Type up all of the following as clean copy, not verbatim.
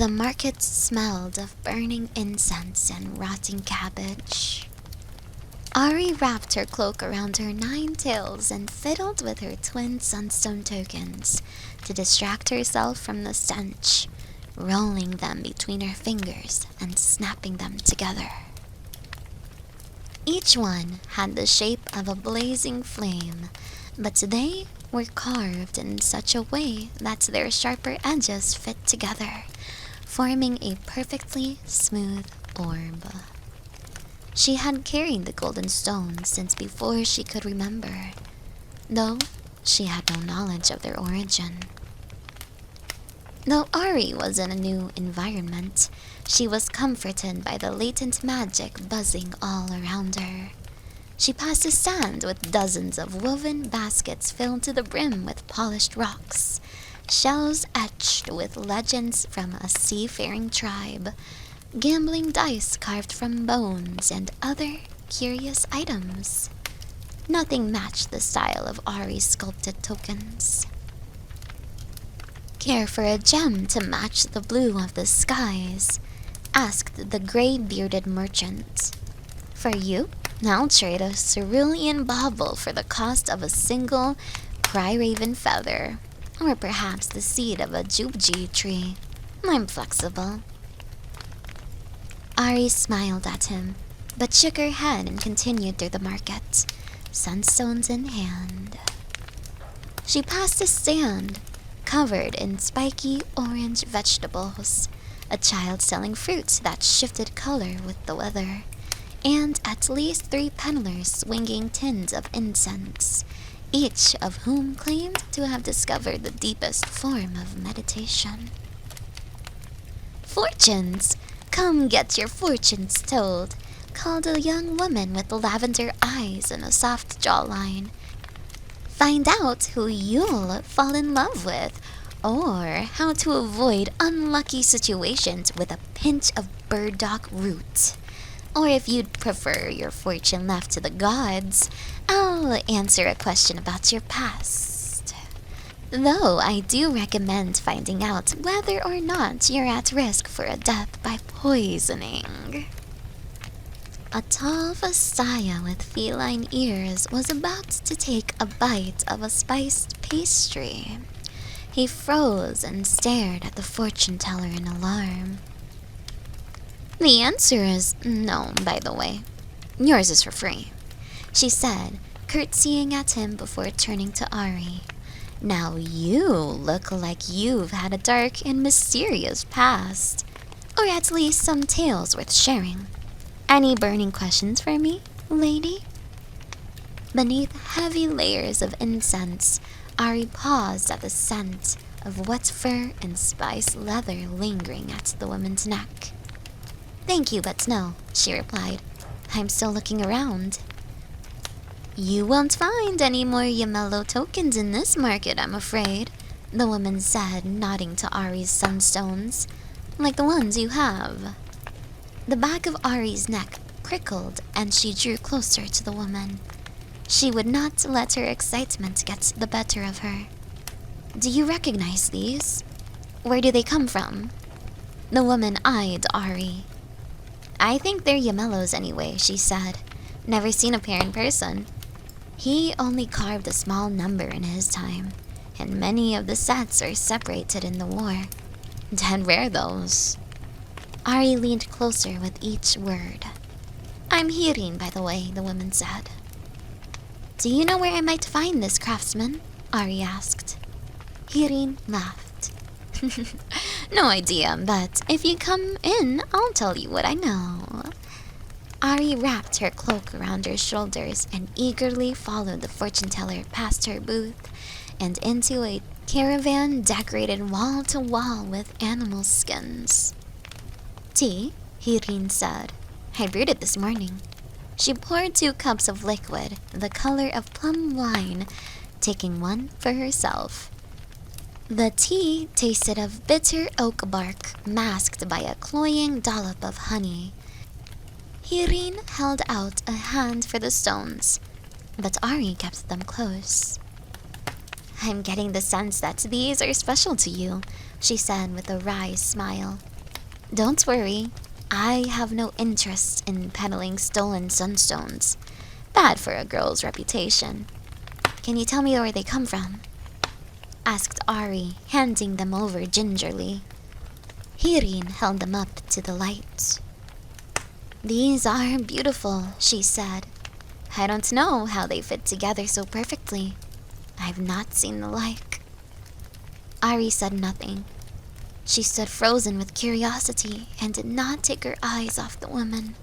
The market smelled of burning incense and rotting cabbage. Ahri wrapped her cloak around her 9 tails and fiddled with her twin sunstone tokens to distract herself from the stench, rolling them between her fingers and snapping them together. Each one had the shape of a blazing flame, but they were carved in such a way that their sharper edges fit together, forming a perfectly smooth orb. She had carried the golden stones since before she could remember, though she had no knowledge of their origin. Though Ahri was in a new environment, she was comforted by the latent magic buzzing all around her. She passed a stand with dozens of woven baskets filled to the brim with polished rocks, shells etched with legends from a seafaring tribe, gambling dice carved from bones, and other curious items. Nothing matched the style of Ahri's sculpted tokens. "Care for a gem to match the blue of the skies?" asked the gray-bearded merchant. "For you, I'll trade a cerulean bauble for the cost of a single cry-raven feather, or perhaps the seed of a jubji tree. I'm flexible." Ahri smiled at him, but shook her head and continued through the market, sunstones in hand. She passed a stand covered in spiky orange vegetables, a child selling fruits that shifted color with the weather, and at least 3 peddlers swinging tins of incense, each of whom claimed to have discovered the deepest form of meditation. "Fortunes! Come get your fortunes told," called a young woman with lavender eyes and a soft jawline. "Find out who you'll fall in love with, or how to avoid unlucky situations with a pinch of burdock root. Or if you'd prefer your fortune left to the gods, I'll answer a question about your past. Though I do recommend finding out whether or not you're at risk for a death by poisoning." A tall Vastaya with feline ears was about to take a bite of a spiced pastry. He froze and stared at the fortune teller in alarm. "The answer is no, by the way. Yours is for free," she said, curtsying at him before turning to Ahri. "Now you look like you've had a dark and mysterious past, or at least some tales worth sharing. Any burning questions for me, lady?" Beneath heavy layers of incense, Ahri paused at the scent of wet fur and spiced leather lingering at the woman's neck. "Thank you, but no," she replied. "I'm still looking around." "You won't find any more Yamello tokens in this market, I'm afraid," the woman said, nodding to Ahri's sunstones. "Like the ones you have." The back of Ahri's neck prickled and she drew closer to the woman. She would not let her excitement get the better of her. "Do you recognize these? Where do they come from?" The woman eyed Ahri. "I think they're Yamellos anyway," she said. "Never seen a pair in person. He only carved a small number in his time, and many of the sets are separated in the war. Dead rare, those." Ahri leaned closer with each word. "I'm Hirin, by the way," the woman said. "Do you know where I might find this craftsman?" Ahri asked. Hirin laughed. "No idea, but if you come in, I'll tell you what I know." Ahri wrapped her cloak around her shoulders and eagerly followed the fortune teller past her booth and into a caravan decorated wall to wall with animal skins. "Tea?" Hirin said. "I brewed it this morning." She poured 2 cups of liquid, the color of plum wine, taking one for herself. The tea tasted of bitter oak bark masked by a cloying dollop of honey. Hirin held out a hand for the stones, but Ahri kept them close. I'm getting the sense that these are special to you, she said with a wry smile. Don't worry, I have no interest in peddling stolen sunstones. Bad for a girl's reputation. Can you tell me where they come from? Asked Ahri, handing them over gingerly. Hirin held them up to the light. These are beautiful, she said. I don't know how they fit together so perfectly. I've not seen the like. Ahri said nothing. She stood frozen with curiosity and did not take her eyes off the woman.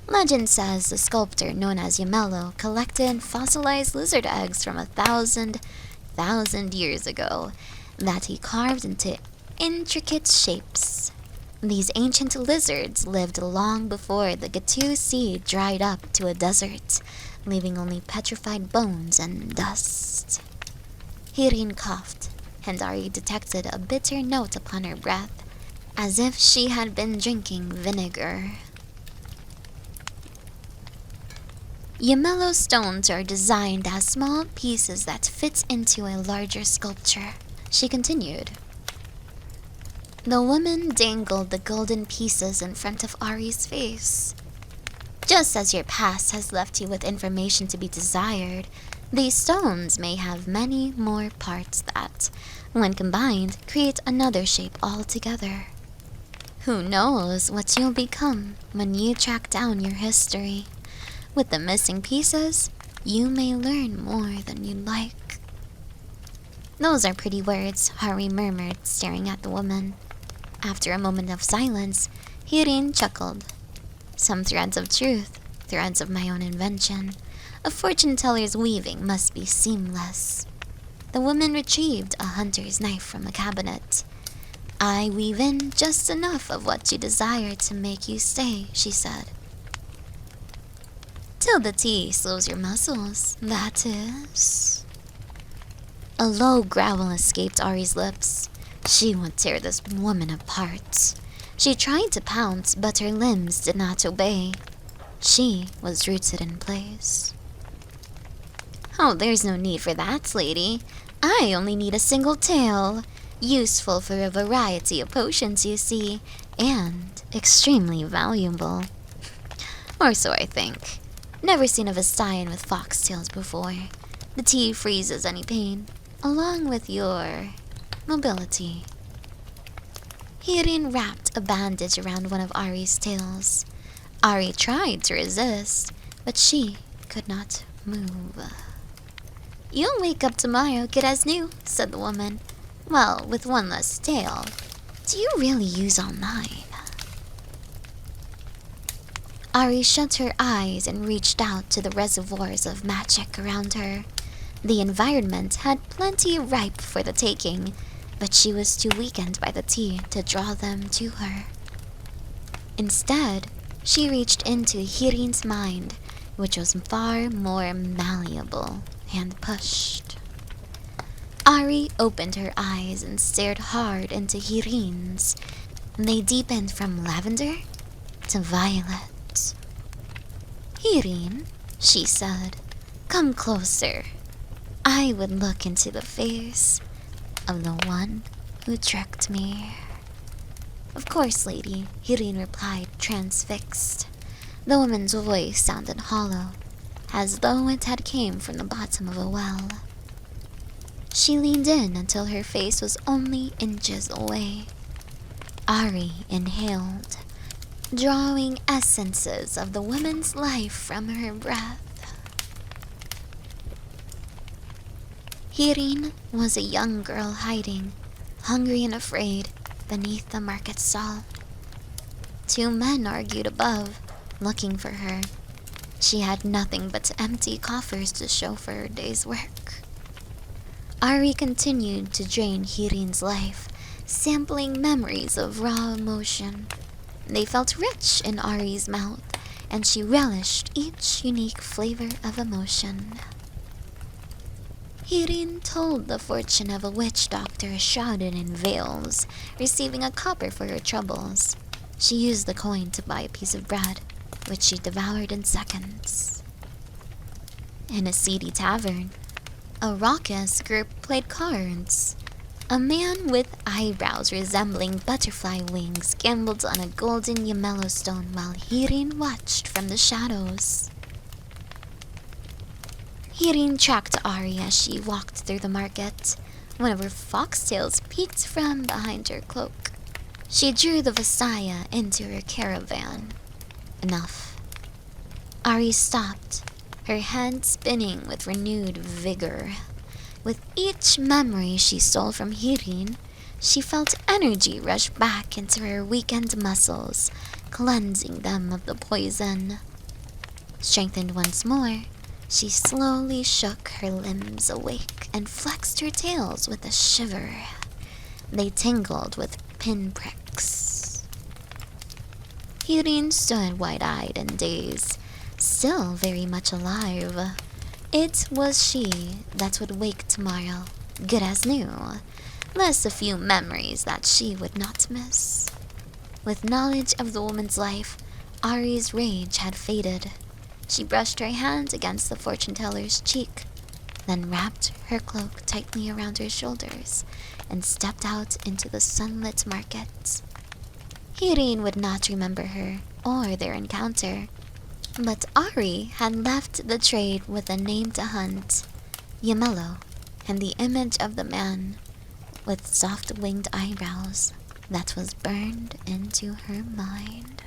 Legend says the sculptor known as Yamello collected fossilized lizard eggs from 1,000 years ago that he carved into intricate shapes. These ancient lizards lived long before the Gatu Sea dried up to a desert, leaving only petrified bones and dust. Hirin coughed, and Ahri detected a bitter note upon her breath, as if she had been drinking vinegar. Yamello stones are designed as small pieces that fit into a larger sculpture, she continued. The woman dangled the golden pieces in front of Ahri's face. Just as your past has left you with information to be desired, these stones may have many more parts that, when combined, create another shape altogether. Who knows what you'll become when you track down your history? With the missing pieces, you may learn more than you'd like. Those are pretty words, Ahri murmured, staring at the woman. After a moment of silence, Hirin chuckled. Some threads of truth, threads of my own invention. A fortune-teller's weaving must be seamless. The woman retrieved a hunter's knife from a cabinet. I weave in just enough of what you desire to make you stay, she said. Till the tea slows your muscles, that is. A low growl escaped Ahri's lips. She would tear this woman apart. She tried to pounce, but her limbs did not obey. She was rooted in place. Oh, there's no need for that, lady. I only need a single tail. Useful for a variety of potions, you see, and extremely valuable. Or so I think. Never seen a Visayan with foxtails before. The tea freezes any pain, along with your mobility. Hirin wrapped a bandage around one of Ahri's tails. Ahri tried to resist, but she could not move. You'll wake up tomorrow good as new, said the woman. Well, with one less tail. Do you really use all 9? Ahri shut her eyes and reached out to the reservoirs of magic around her. The environment had plenty ripe for the taking, but she was too weakened by the tea to draw them to her. Instead, she reached into Hirin's mind, which was far more malleable, and pushed. Ahri opened her eyes and stared hard into Hirin's. They deepened from lavender to violet. Hirin, she said, come closer. I would look into the face of the one who tricked me. Of course, lady, Hirin replied, transfixed. The woman's voice sounded hollow, as though it had came from the bottom of a well. She leaned in until her face was only inches away. Ahri inhaled, drawing essences of the woman's life from her breath. Hirin was a young girl hiding, hungry and afraid, beneath the market stall. 2 men argued above, looking for her. She had nothing but empty coffers to show for her day's work. Ahri continued to drain Hirin's life, sampling memories of raw emotion. They felt rich in Ahri's mouth, and she relished each unique flavor of emotion. Hirin told the fortune of a witch doctor shrouded in veils, receiving a copper for her troubles. She used the coin to buy a piece of bread, which she devoured in seconds. In a seedy tavern, A raucous group played cards. A man with eyebrows resembling butterfly wings gambled on a golden Yellowstone while Hirin watched from the shadows. Hirin tracked Ahri as she walked through the market. One of her foxtails peeked from behind her cloak. She drew the Vasaya into her caravan. Enough. Ahri stopped, her head spinning with renewed vigor. With each memory she stole from Hirin, she felt energy rush back into her weakened muscles, cleansing them of the poison. Strengthened once more, she slowly shook her limbs awake and flexed her tails with a shiver. They tingled with pinpricks. Hirin stood wide-eyed and dazed, still very much alive. It was she that would wake tomorrow, good as new, less a few memories that she would not miss. With knowledge of the woman's life, Ahri's rage had faded. She brushed her hand against the fortune-teller's cheek, then wrapped her cloak tightly around her shoulders and stepped out into the sunlit market. Hirin would not remember her or their encounter, but Ahri had left the trade with a name to hunt, Yamelo, and the image of the man with soft winged eyebrows that was burned into her mind.